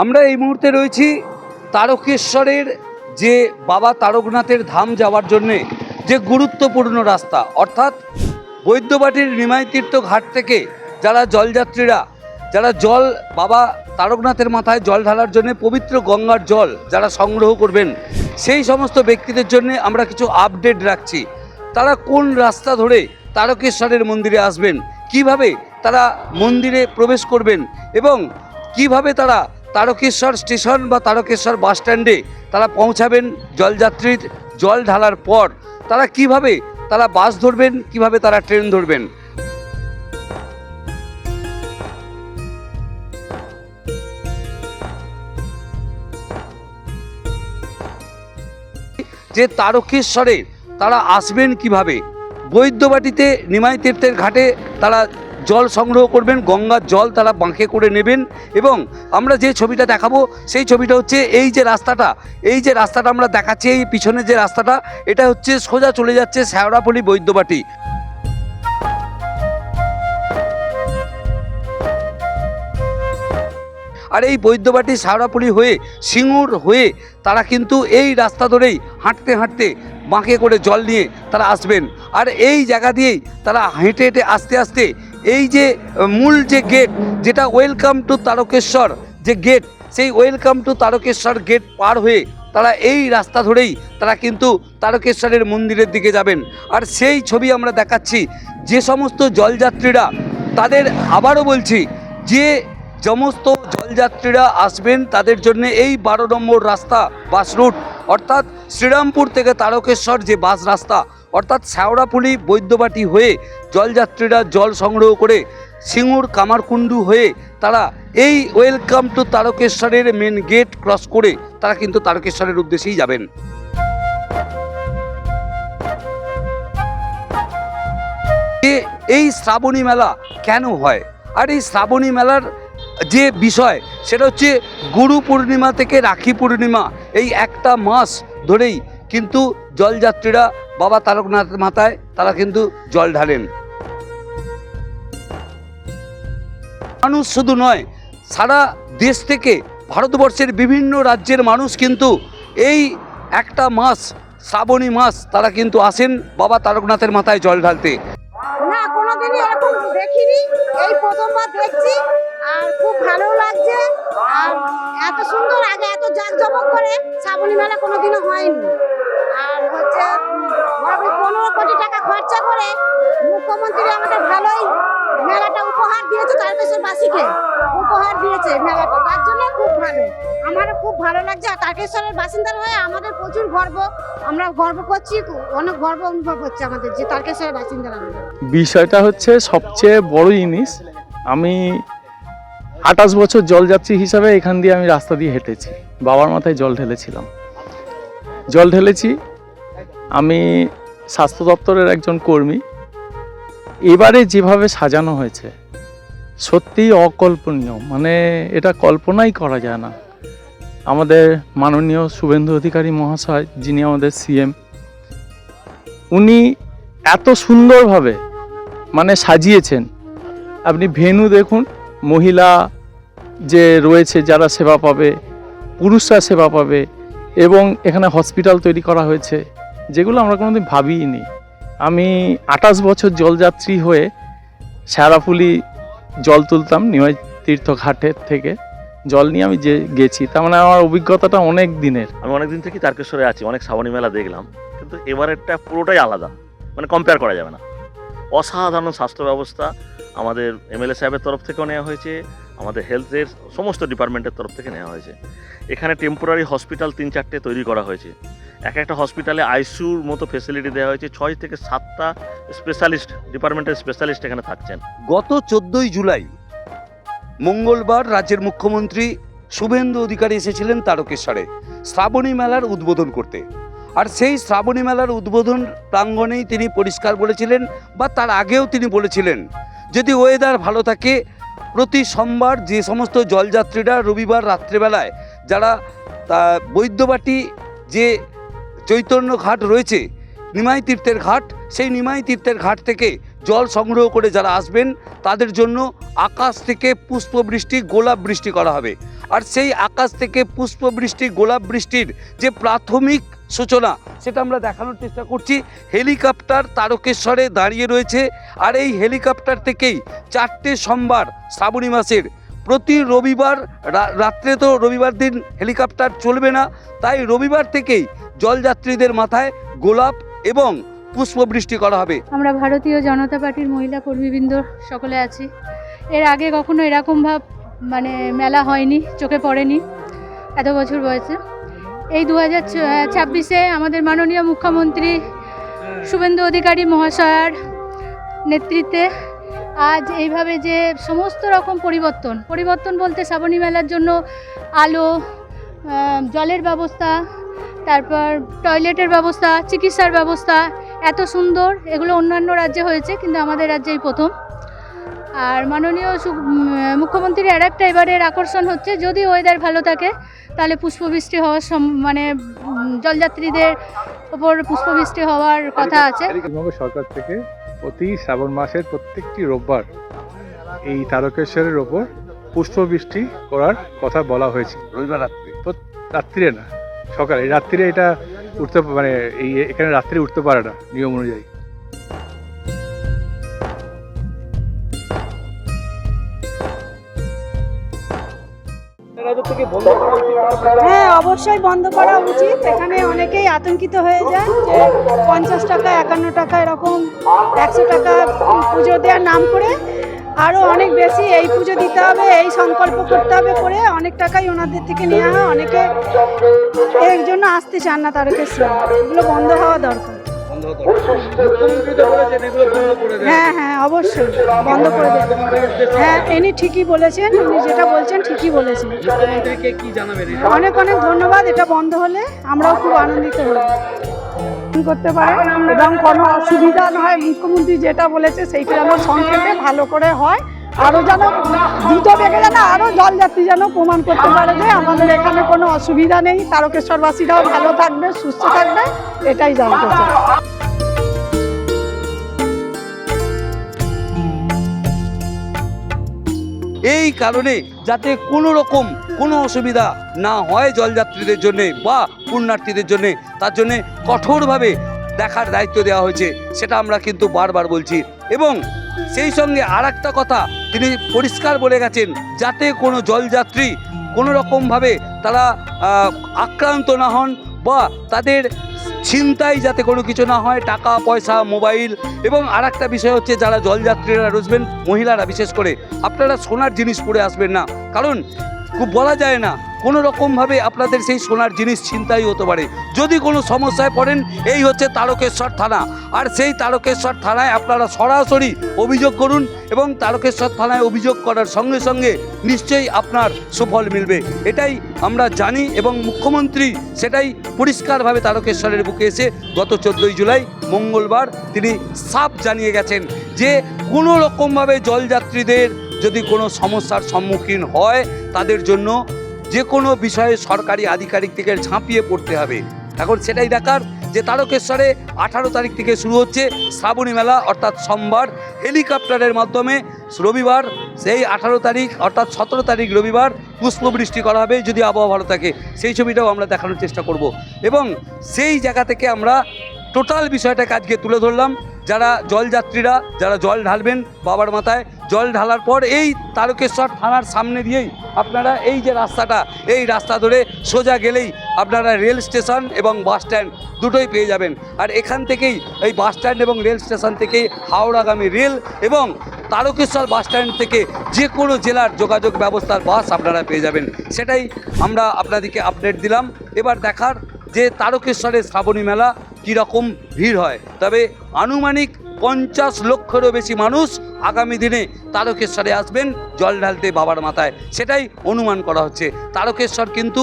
আমরা এই মুহূর্তে রয়েছি তারকেশ্বরের যে বাবা তারকনাথের ধাম যাওয়ার জন্যে যে গুরুত্বপূর্ণ রাস্তা, অর্থাৎ বৈদ্যবাটির নিমাই তীর্থ ঘাট থেকে যারা জলযাত্রীরা যারা জল বাবা তারকনাথের মাথায় জল ঢালার জন্য পবিত্র গঙ্গার জল যারা সংগ্রহ করবেন, সেই সমস্ত ব্যক্তিদের জন্য আমরা কিছু আপডেট রাখছি। তারা কোন রাস্তা ধরে তারকেশ্বরের মন্দিরে আসবেন, কিভাবে তারা মন্দিরে প্রবেশ করবেন এবং কিভাবে তারা তারকেশ্বর স্টেশন বা তারকেশ্বর বাস স্ট্যান্ডে তারা পৌঁছাবেন, জলযাত্রীর জল ঢালার পর তারা কিভাবে তারা বাস ধরবেন, কিভাবে তারা ট্রেন ধরবেন। যে তারকেশ্বরে তারা আসবেন কিভাবে, বৈদ্যবাটিতে নিমাই তীর্থের ঘাটে তারা জল সংগ্রহ করবেন, গঙ্গার জল তারা বাঁকে করে নেবেন এবং আমরা যে ছবিটা দেখাবো সেই ছবিটা হচ্ছে এই যে রাস্তাটা আমরা দেখাচ্ছি, এই পিছনে যে রাস্তাটা, এটা হচ্ছে সোজা চলে যাচ্ছে শেওড়াফুলি বৈদ্যবাটি। আর এই বৈদ্যবাটি শেওড়াফুলি হয়ে সিঙ্গুর হয়ে তারা কিন্তু এই রাস্তা ধরেই হাঁটতে হাঁটতে বাঁকে করে জল নিয়ে তারা আসবেন। আর এই জায়গা দিয়েই তারা হেঁটে হেঁটে আস্তে আস্তে এই যে মূল যে গেট, যেটা ওয়েলকাম টু তারকেশ্বর যে গেট, সেই ওয়েলকাম টু তারকেশ্বর গেট পার হয়ে তারা এই রাস্তা ধরেই তারা কিন্তু তারকেশ্বরের মন্দিরের দিকে যাবেন। আর সেই ছবি আমরা দেখাচ্ছি। যে সমস্ত জলযাত্রীরা, তাদের আবারও বলছি, যে সমস্ত জলযাত্রীরা আসবেন তাদের জন্য এই 12 নম্বর রাস্তা বাস রুট, অর্থাৎ শ্রীরামপুর থেকে তারকেশ্বর যে বাস রাস্তা, অর্থাৎ শেওড়াফুলি বৈদ্যবাটি হয়ে জলযাত্রীরা জল সংগ্রহ করে সিঙ্গুর কামারকুণ্ডু হয়ে তারা এই ওয়েলকাম টু তারকেশ্বরের মেন গেট ক্রস করে তারা কিন্তু তারকেশ্বরের উদ্দেশ্যেই যাবেন। এই শ্রাবণী মেলা কেন হয়, আর এই শ্রাবণী মেলার যে বিষয় সেটা হচ্ছে গুরু পূর্ণিমা থেকে রাখি পূর্ণিমা, এই একটা মাস ধরেই কিন্তু জলযাত্রীরা বাবা তারকনাথের মাথায় তারা কিন্তু জল ঢালেন। মানুষ শুধু নয়, সারা দেশ থেকে ভারতবর্ষের বিভিন্ন রাজ্যের মানুষ কিন্তু এই একটা মাস শ্রাবণী মাস তারা কিন্তু আসেন বাবা তারকনাথের মাথায় জল ঢালতে। না, কোনোদিনই এরকম দেখিনি, এই প্রথমবার দেখছি আর খুব ভালো লাগছে। আর এত সুন্দর, আগে এত জাঁকজমক করে শ্রাবণী মেলা কোনোদিনও হয়নি। আর হচ্ছে 15 কোটি টাকা খরচা করে মুখ্যমন্ত্রী আমাদের ভালোই মেলাটা উপহার দিয়েছে, তারকেশ্বরবাসীকে উপহার দিয়েছে মেলাটা, তার জন্য খুব ভালো, আমারও খুব ভালো লাগছে। আর তারকেশ্বরের বাসিন্দার হয়ে আমাদের প্রচুর গর্ব, আমরা গর্ব করছি, অনেক গর্ব অনুভব হচ্ছে আমাদের যে তারকেশ্বরের বাসিন্দারা। বিষয়টা হচ্ছে সবচেয়ে বড় জিনিস, আমি 28 বছর জলযাত্রী হিসাবে এখান দিয়ে আমি রাস্তা দিয়ে হেঁটেছি, বাবার মাথায় জল ঢেলেছি। আমি স্বাস্থ্য দপ্তরের একজন কর্মী। এবারে যেভাবে সাজানো হয়েছে সত্যিই অকল্পনীয়, মানে এটা কল্পনাই করা যায় না। আমাদের মাননীয় শুভেন্দু অধিকারী মহাশয়, যিনি আমাদের সিএম, উনি এত সুন্দরভাবে মানে সাজিয়েছেন। আপনি ভেন্যু দেখুন, মহিলা যে রয়েছে যারা সেবা পাবে, পুরুষরা সেবা পাবে, এবং এখানে হসপিটাল তৈরি করা হয়েছে, যেগুলো আমরা কোনোদিন ভাবিনি। আমি 28 বছর জলযাত্রী হয়ে শেওড়াফুলি জল তুলতাম, নিমাই তীর্থ ঘাটের থেকে জল নিয়ে আমি যে গেছি, তার মানে আমার অভিজ্ঞতাটা অনেক দিনের। আমি অনেক দিন থেকে তারকেশ্বরে আছি, অনেক শ্রাবণী মেলা দেখলাম, কিন্তু এবারেরটা পুরোটাই আলাদা, মানে কম্পেয়ার করা যাবে না। অসাধারণ স্বাস্থ্য ব্যবস্থা আমাদের এমএলএ সাহেবের তরফ থেকেও নেওয়া হয়েছে, আমাদের হেলথের সমস্ত ডিপার্টমেন্টের তরফ থেকে নেওয়া হয়েছে। এখানে টেম্পোরারি হসপিটাল 3-4টে তৈরি করা হয়েছে। একটা হসপিটালে আইসিইউর মতো ফেসিলিটি দেওয়া হয়েছে, 6 থেকে 7টা স্পেশালিস্ট ডিপার্টমেন্টের স্পেশালিস্ট এখানে থাকছেন। গত 14ই জুলাই মঙ্গলবার রাজ্যের মুখ্যমন্ত্রী শুভেন্দু অধিকারী এসেছিলেন তারকেশ্বরে শ্রাবণী মেলার উদ্বোধন করতে। আর সেই শ্রাবণী মেলার উদ্বোধন প্রাঙ্গণেই তিনি পরিষ্কার বলেছিলেন, বা তার আগেও তিনি বলেছিলেন, যদি ওয়েদার ভালো থাকে প্রতি সোমবার যে সমস্ত জলযাত্রীরা রবিবার রাত্রেবেলায় যারা বৈদ্যবাটি যে চৈতন্য ঘাট রয়েছে, নিমাই তীর্থের ঘাট, সেই নিমাই তীর্থের ঘাট থেকে জল সংগ্রহ করে যারা আসবেন তাদের জন্য আকাশ থেকে পুষ্পবৃষ্টি, গোলাপ বৃষ্টি করা হবে। আর সেই আকাশ থেকে পুষ্পবৃষ্টি গোলাপ বৃষ্টির যে প্রাথমিক সূচনা সেটা আমরা দেখানোর চেষ্টা করছি। হেলিকপ্টার তারকেশ্বরে দাঁড়িয়ে রয়েছে, আর এই হেলিকপ্টার থেকেই 4টে সোমবার শ্রাবণী মাসের প্রতি রবিবার রাত্রে, তো রবিবার দিন হেলিকপ্টার চলবে না, তাই রবিবার থেকেই জলযাত্রীদের মাথায় গোলাপ এবং পুষ্পবৃষ্টি করা হবে। আমরা ভারতীয় জনতা পার্টির মহিলা কর্মীবৃন্দ সকলে আছি। এর আগে কখনো এরকম মানে মেলা হয়নি, চোখে পড়েনি এত বছর বয়সে। এই 2026-এ আমাদের মাননীয় মুখ্যমন্ত্রী শুভেন্দু অধিকারী মহাশয়ার নেতৃত্বে আজ এইভাবে যে সমস্ত রকম পরিবর্তন বলতে শ্রাবণী মেলার জন্য আলো, জলের ব্যবস্থা, তারপর টয়লেটের ব্যবস্থা, চিকিৎসার ব্যবস্থা এত সুন্দর, এগুলো অন্যান্য রাজ্যে হয়েছে কিন্তু আমাদের রাজ্যেই প্রথম। আর মাননীয় মুখ্যমন্ত্রীর আর একটা এবারের আকর্ষণ হচ্ছে, যদি ওয়েদার ভালো থাকে তাহলে পুষ্পবৃষ্টি হওয়ার মানে জলযাত্রীদের ওপর পুষ্পবৃষ্টি হওয়ার কথা আছে। পশ্চিমবঙ্গ সরকার থেকে প্রতি শ্রাবণ মাসের প্রত্যেকটি রোববার এই তারকেশ্বরের ওপর পুষ্পবৃষ্টি করার কথা বলা হয়েছে। রবিবার রাত্রে, রাত্রিরে না, সকালে। রাত্রিরে এটা উঠতে মানে এখানে রাত্রে উঠতে পারে না নিয়ম অনুযায়ী। হ্যাঁ, অবশ্যই বন্ধ করা উচিত। এখানে অনেকেই আতঙ্কিত হয়ে যায় যে 50 টাকা 51 টাকা এরকম 100 টাকা পুজো দেওয়ার নাম করে আরও অনেক বেশি এই পুজো দিতে হবে, এই সংকল্প করতে হবে করে অনেক টাকাই ওনাদের থেকে নেওয়া হয়। অনেকে এর জন্য আসতে চান না তারকেশ্বর। এগুলো বন্ধ হওয়া দরকার। হ্যাঁ হ্যাঁ, অবশ্যই বন্ধ করে দেবেন। হ্যাঁ, ইনি ঠিকই বলেছেন, উনি যেটা বলছেন ঠিকই বলেছেন। অনেক অনেক ধন্যবাদ। এটা বন্ধ হলে আমরাও খুব আনন্দিত হব। করতে পারে এবং কোনো অসুবিধা নয়। মুখ্যমন্ত্রী যেটা বলেছে সেইটা যেন সংক্ষেপে ভালো করে হয়, আরও যেন দ্রুত বেগে যেন আরও জলযাত্রী যেন প্রমাণ করতে পারে যে আমাদের এখানে কোনো অসুবিধা নেই, তারকেশ্বরবাসীরাও ভালো থাকবে, সুস্থ থাকবে, এটাই জানতে চাই। এই কারণে যাতে কোনো রকম কোনো অসুবিধা না হয় জলযাত্রীদের জন্যে বা পুণ্যার্থীদের জন্যে, তার জন্যে কঠোরভাবে দেখার দায়িত্ব দেওয়া হয়েছে, সেটা আমরা কিন্তু বারবার বলছি। এবং সেই সঙ্গে আর একটা কথা তিনি পরিষ্কার বলে গেছেন, যাতে কোনো জলযাত্রী কোনো রকমভাবে তারা আক্রান্ত না হন বা তাদের ছিনতাই যাতে কোনো কিছু না হয়, টাকা পয়সা মোবাইল। এবং আর একটা বিষয় হচ্ছে, যারা জলযাত্রীরা রসবেন, মহিলারা বিশেষ করে, আপনারা সোনার জিনিস পরে আসবেন না, কারণ খুব বলা যায় না কোনো রকমভাবে আপনাদের সেই সোনার জিনিস ছিনতাই হতে পারে। যদি কোনো সমস্যায় পড়েন, এই হচ্ছে তারকেশ্বর থানা, আর সেই তারকেশ্বর থানায় আপনারা সরাসরি অভিযোগ করুন এবং তারকেশ্বর থানায় অভিযোগ করার সঙ্গে সঙ্গে নিশ্চয়ই আপনার সুফল মিলবে, এটাই আমরা জানি। এবং মুখ্যমন্ত্রী সেটাই পরিষ্কারভাবে তারকেশ্বরের বুকে এসে গত 14ই জুলাই মঙ্গলবার তিনি সাফ জানিয়ে গেছেন যে কোনো রকমভাবে জলযাত্রীদের যদি কোনো সমস্যার সম্মুখীন হয়, তাদের জন্য যে কোনো বিষয়ে সরকারি আধিকারিক থেকে ঝাঁপিয়ে পড়তে হবে। এখন সেটাই দেখার যে তারকেশ্বরে 18 তারিখ থেকে শুরু হচ্ছে শ্রাবণী মেলা, অর্থাৎ সোমবার হেলিকপ্টারের মাধ্যমে রবিবার সেই 18 তারিখ অর্থাৎ 17 তারিখ রবিবার পুষ্পবৃষ্টি করা হবে, যদি আবহাওয়া ভালো থাকে। সেই ছবিটাও আমরা দেখানোর চেষ্টা করব এবং সেই জায়গা থেকে আমরা টোটাল বিষয়টাকে আজকে তুলে ধরলাম। যারা জলযাত্রীরা যারা জল ঢালবেন বাবার মাথায়, জল ঢালার পর এই তারকেশ্বর থানার সামনে দিয়েই আপনারা এই যে রাস্তাটা, এই রাস্তা ধরে সোজা গেলেই আপনারা রেল স্টেশন এবং বাস স্ট্যান্ড দুটোই পেয়ে যাবেন। আর এখান থেকেই এই বাস স্ট্যান্ড এবং রেল স্টেশন থেকেই হাওড়াগামী রেল এবং তারকেশ্বর বাস স্ট্যান্ড থেকে যে কোনো জেলার যোগাযোগ ব্যবস্থার বাস আপনারা পেয়ে যাবেন। সেটাই আমরা আপনাদেরকে আপডেট দিলাম। এবার দেখার যে তারকেশ্বরের শ্রাবণী মেলা কীরকম ভিড় হয়। তবে আনুমানিক 50 লক্ষেরও বেশি মানুষ আগামী দিনে তারকেশ্বরে আসবেন জল ঢালতে বাবার মাথায়, সেটাই অনুমান করা হচ্ছে। তারকেশ্বর কিন্তু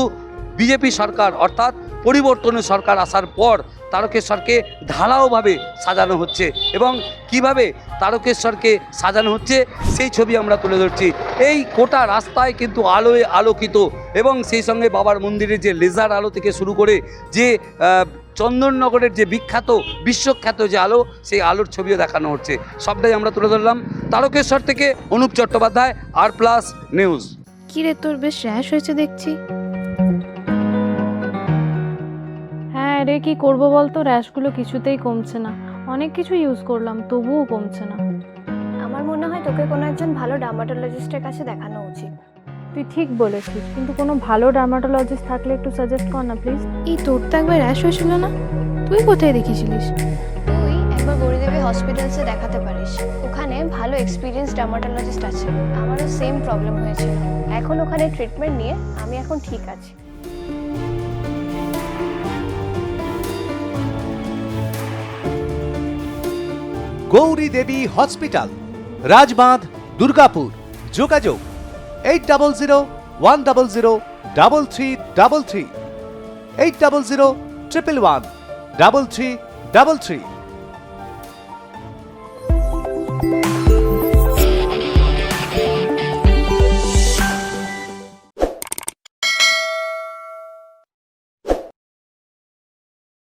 বিজেপি সরকার অর্থাৎ পরিবর্তনের সরকার আসার পর তারকেশ্বরকে ঢালাওভাবে সাজানো হচ্ছে এবং কিভাবে তারকেশ্বরকে সাজানো হচ্ছে সেই ছবি আমরা তুলে ধরছি। এই গোটা রাস্তায় কিন্তু আলোয় আলোকিত এবং সেই সঙ্গে বাবার মন্দিরের যে লেজার আলো থেকে শুরু করে যে চন্দননগরের যে বিখ্যাত বিশ্বখ্যাত যে আলো, সেই আলোর ছবিও দেখানো হচ্ছে। সবটাই আমরা তুলে ধরলাম তারকেশ্বর থেকে। অনুপ চট্টোপাধ্যায়, আর প্লাস নিউজ। কি রে, তোর বেশ র্যাশ হয়েছে দেখছি। হ্যাঁ রে, কি করবো বলতো, র্যাশগুলো কিছুতেই কমছে না। অনেক কিছু ইউজ করলাম তবুও কমছে না। আমার মনে হয় তোকে কোনো একজন ভালো ডার্মাটোলজিস্টের কাছে দেখানো উচিত। তুই ঠিক বলেছিস, কিন্তু কোনো ভালো ডার্মাটোলজিস্ট থাকলে একটু সাজেস্ট কর না প্লিজ। এই তোর তো একবার র্যাশ হয়েছিল না, তুই কোথায় দেখিয়েছিলিস? তুই একবার গৌরীদেবী হসপিটালসে দেখাতে পারিস, ওখানে ভালো এক্সপিরিয়েন্স ডার্মাটোলজিস্ট আছে। আমারও সেম প্রবলেম হয়েছিল, এখন ওখানে ট্রিটমেন্ট নিয়ে আমি এখন ঠিক আছি। গৌরী দেবী হসপিটাল, রাজবাঁধ, দুর্গাপুর। যোগাযোগ 8001003333, 8001113333।